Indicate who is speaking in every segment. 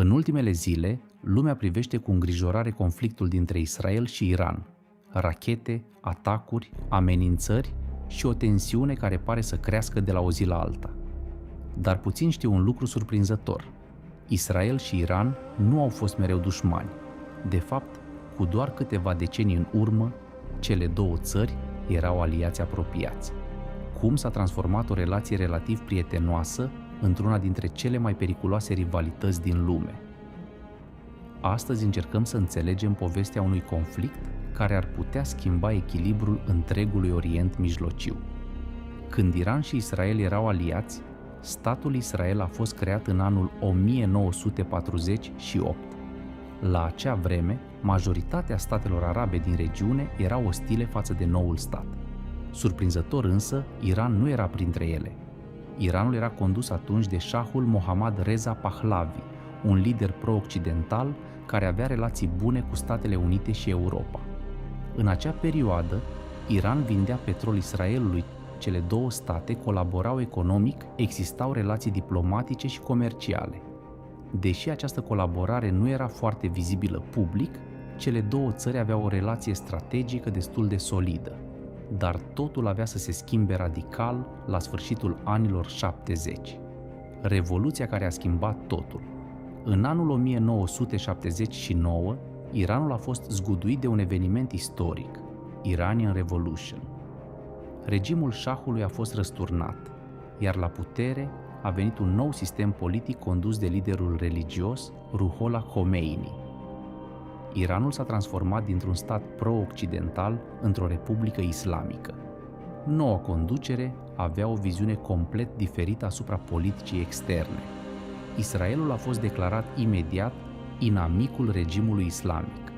Speaker 1: În ultimele zile, lumea privește cu îngrijorare conflictul dintre Israel și Iran. Rachete, atacuri, amenințări și o tensiune care pare să crească de la o zi la alta. Dar puțin știu un lucru surprinzător. Israel și Iran nu au fost mereu dușmani. De fapt, cu doar câteva decenii în urmă, cele două țări erau aliați apropiați. Cum s-a transformat o relație relativ prietenoasă într-una dintre cele mai periculoase rivalități din lume. Astăzi încercăm să înțelegem povestea unui conflict care ar putea schimba echilibrul întregului Orient Mijlociu. Când Iran și Israel erau aliați, statul Israel a fost creat în anul 1948. La acea vreme, majoritatea statelor arabe din regiune erau ostile față de noul stat. Surprinzător însă, Iran nu era printre ele. Iranul era condus atunci de Shahul Mohammad Reza Pahlavi, un lider pro-occidental care avea relații bune cu Statele Unite și Europa. În acea perioadă, Iran vindea petrol Israelului, cele două state colaborau economic, existau relații diplomatice și comerciale. Deși această colaborare nu era foarte vizibilă public, cele două țări aveau o relație strategică destul de solidă. Dar totul avea să se schimbe radical la sfârșitul anilor 70. Revoluția care a schimbat totul. În anul 1979, Iranul a fost zguduit de un eveniment istoric, Iranian Revolution. Regimul șahului a fost răsturnat, iar la putere a venit un nou sistem politic condus de liderul religios Ruhollah Khomeini. Iranul s-a transformat dintr-un stat pro-occidental într-o republică islamică. Noua conducere avea o viziune complet diferită asupra politicii externe. Israelul a fost declarat imediat inamicul regimului islamic.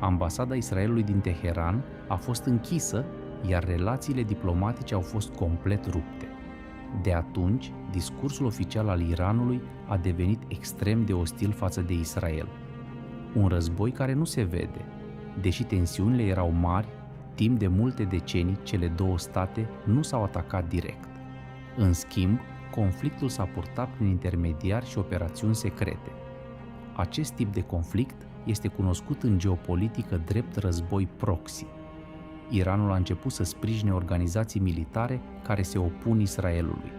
Speaker 1: Ambasada Israelului din Teheran a fost închisă, iar relațiile diplomatice au fost complet rupte. De atunci, discursul oficial al Iranului a devenit extrem de ostil față de Israel. Un război care nu se vede. Deși tensiunile erau mari, timp de multe decenii cele două state nu s-au atacat direct. În schimb, conflictul s-a purtat prin intermediari și operațiuni secrete. Acest tip de conflict este cunoscut în geopolitică drept război proxy. Iranul a început să sprijine organizații militare care se opun Israelului.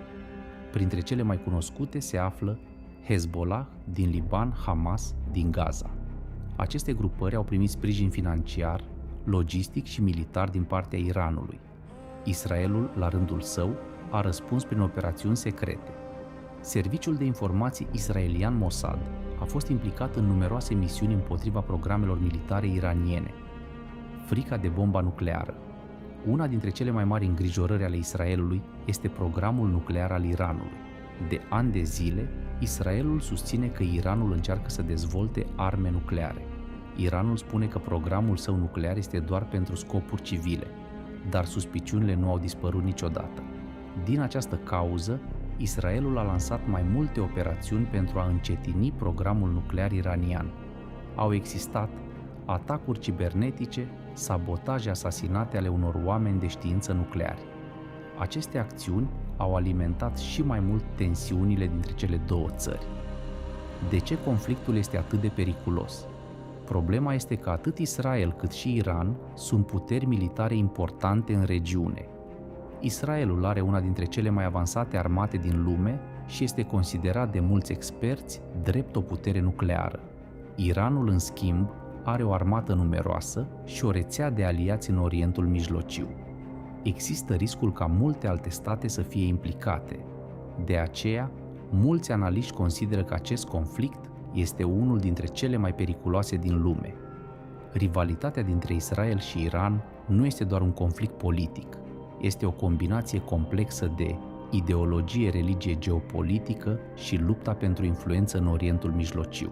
Speaker 1: Printre cele mai cunoscute se află Hezbollah din Liban, Hamas din Gaza. Aceste grupări au primit sprijin financiar, logistic și militar din partea Iranului. Israelul, la rândul său, a răspuns prin operațiuni secrete. Serviciul de informații israelian Mossad a fost implicat în numeroase misiuni împotriva programelor militare iraniene. Frica de bomba nucleară. Una dintre cele mai mari îngrijorări ale Israelului este programul nuclear al Iranului. De ani de zile, Israelul susține că Iranul încearcă să dezvolte arme nucleare. Iranul spune că programul său nuclear este doar pentru scopuri civile, dar suspiciunile nu au dispărut niciodată. Din această cauză, Israelul a lansat mai multe operațiuni pentru a încetini programul nuclear iranian. Au existat atacuri cibernetice, sabotaje, asasinate ale unor oameni de știință nucleari. Aceste acțiuni au alimentat și mai mult tensiunile dintre cele două țări. De ce conflictul este atât de periculos? Problema este că atât Israel cât și Iran sunt puteri militare importante în regiune. Israelul are una dintre cele mai avansate armate din lume și este considerat de mulți experți drept o putere nucleară. Iranul, în schimb, are o armată numeroasă și o rețea de aliați în Orientul Mijlociu. Există riscul ca multe alte state să fie implicate. De aceea, mulți analiști consideră că acest conflict este unul dintre cele mai periculoase din lume. Rivalitatea dintre Israel și Iran nu este doar un conflict politic, este o combinație complexă de ideologie, religie, geopolitică și lupta pentru influență în Orientul Mijlociu.